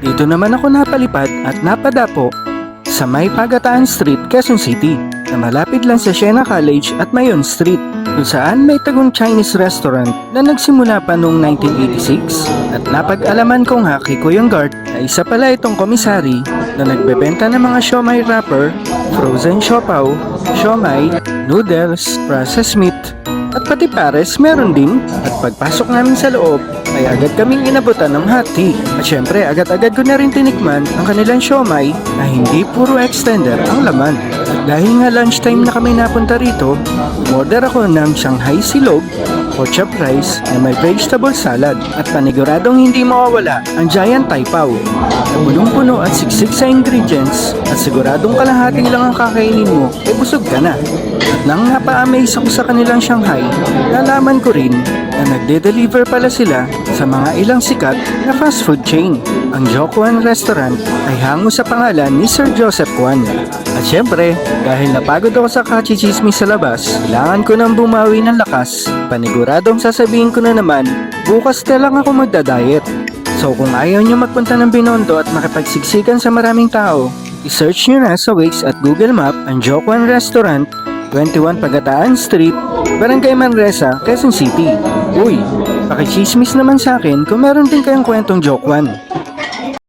Dito naman ako napalipad at napadapo sa May Pagataan Street, Quezon City, na malapit lang sa Siena College at Mayon Street, kung saan may tagong Chinese restaurant na nagsimula pa noong 1986. At napag-alaman ko nga kay Kuyang Gart na isa pala itong komisari na nagbebenta ng mga siomai wrapper, frozen siopaw, siomai, noodles, processed meat, at pati pares meron din. At pagpasok namin sa loob ay agad kaming inabutan ng hot tea. At syempre agad-agad ko na rin tinikman ang kanilang siomai na hindi puro extender ang laman. At dahil nga lunchtime na kami napunta rito, order ako ng Shanghai Silog o chop rice na may vegetable salad at paniguradong hindi mawawala ang giant taipaw na punong-puno at siksik sa ingredients at siguradong kalahati lang ang kakainin mo ay busog ka na. At nang napa-amaze ako sa kanilang Shanghai, nalaman ko rin na nagde-deliver pala sila sa mga ilang sikat na fast food chain. Ang Jokwan Restaurant ay hango sa pangalan ni Sir Joseph Kwan. At syempre, dahil napagod ako sa kachichismis sa labas, kailangan ko nang bumawi ng lakas. Paniguradong sasabihin ko na naman, bukas na lang ako magda-diet. So kung ayaw nyo magpunta ng Binondo at makipagsiksikan sa maraming tao, i-search nyo na sa Waze at Google Map ang Jokwan Restaurant, 21 Pagataan Street, Barangay Manresa, Quezon City. Uy, pakichismis naman sa akin kung meron din kayong kwentong Jokwan.